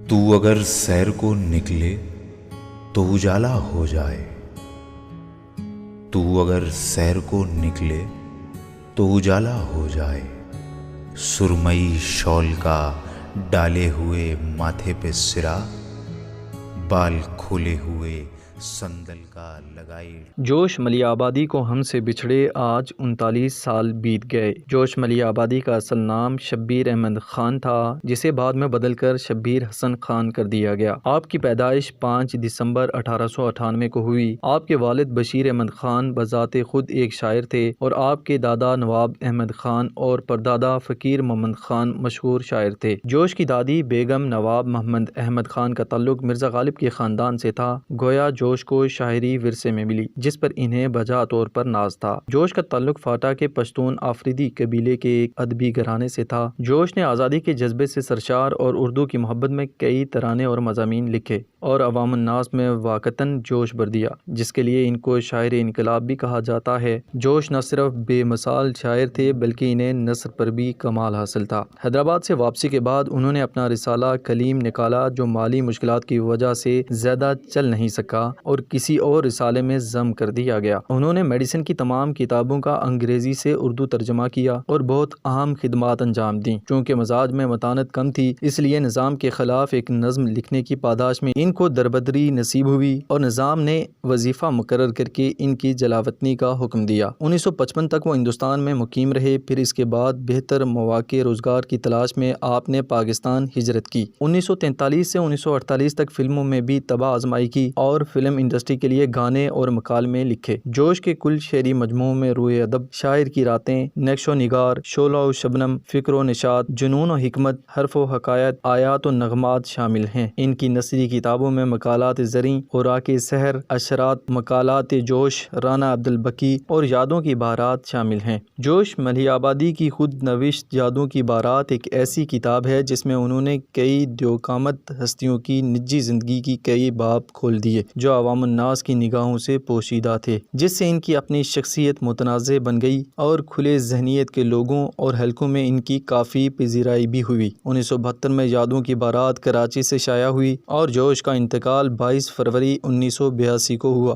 تو اگر سیر کو نکلے تو اجالا ہو جائے، تو اگر سیر کو نکلے تو اجالا ہو جائے، سرمئی شال کا ڈالے ہوئے ماتھے پہ سرا، بال کھولے ہوئے سندل کا لگائے۔ جوش ملیح آبادی کو ہم سے بچھڑے آج 39 سال بیت گئے۔ جوش ملیح آبادی کا اصل نام شبیر احمد خان تھا، جسے بعد میں بدل کر شبیر حسن خان کر دیا گیا۔ آپ کی پیدائش 5 دسمبر 1898 کو ہوئی۔ آپ کے والد بشیر احمد خان بذات خود ایک شاعر تھے اور آپ کے دادا نواب احمد خان اور پردادا فقیر محمد خان مشہور شاعر تھے۔ جوش کی دادی بیگم نواب محمد احمد خان کا تعلق مرزا غالب کے خاندان سے تھا، گویا جوش کو شاعری ورثے میں ملی جس پر انہیں بجا طور پر ناز تھا۔ جوش کا تعلق فاٹا کے پشتون آفریدی قبیلے کے ایک ادبی گھرانے سے تھا۔ جوش نے آزادی کے جذبے سے سرشار اور اردو کی محبت میں کئی ترانے اور مضامین لکھے اور عوام الناس میں واقعتاً جوش بھر دیا، جس کے لیے ان کو شاعر انقلاب بھی کہا جاتا ہے۔ جوش نہ صرف بے مثال شاعر تھے بلکہ انہیں نثر پر بھی کمال حاصل تھا۔ حیدرآباد سے واپسی کے بعد انہوں نے اپنا رسالہ کلیم نکالا جو مالی مشکلات کی وجہ سے زیادہ چل نہیں سکا اور کسی اور رسالے میں ضم کر دیا گیا۔ انہوں نے میڈیسن کی تمام کتابوں کا انگریزی سے اردو ترجمہ کیا اور بہت اہم خدمات انجام دیں۔ چونکہ مزاج میں متانت کم تھی، اس لیے نظام کے خلاف ایک نظم لکھنے کی پاداش میں ان کو دربدری نصیب ہوئی اور نظام نے وظیفہ مقرر کر کے ان کی جلاوطنی کا حکم دیا۔ 1955 تک وہ ہندوستان میں مقیم رہے، پھر اس کے بعد بہتر مواقع روزگار کی تلاش میں آپ نے پاکستان ہجرت کی۔ 1943 سے 1948 تک فلموں میں بھی تباہ آزمائی کی اور فلم انڈسٹری کے لیے گانے اور مکالمے لکھے۔ جوش کے کل شعری مجموعوں میں روئے ادب، شاعر کی راتیں، نقش و نگار، شعلہ و شبنم، فکر و نشاط، جنون و حکمت، حرف و حکایت، آیات و نغمات شامل ہیں۔ ان کی نثری کتابوں میں مقالات زریں، خوراک سحر، اشرات، مقالات جوش، رانا عبدالبقی اور یادوں کی بہارات شامل ہیں۔ جوش ملیح آبادی کی خود نوشت یادوں کی بہارات ایک ایسی کتاب ہے جس میں انہوں نے کئی دیوقامت ہستیوں کی نجی زندگی کی کئی باب کھول دیے جو عوام الناس کی نگاہوں سے پوشیدہ تھے، جس سے ان کی اپنی شخصیت متنازع بن گئی اور کھلے ذہنیت کے لوگوں اور حلقوں میں ان کی کافی پذیرائی بھی ہوئی۔ 1972 میں یادوں کی بہارات کراچی سے شائع ہوئی اور جوش کا انتقال 22 فروری 1982 کو ہوا۔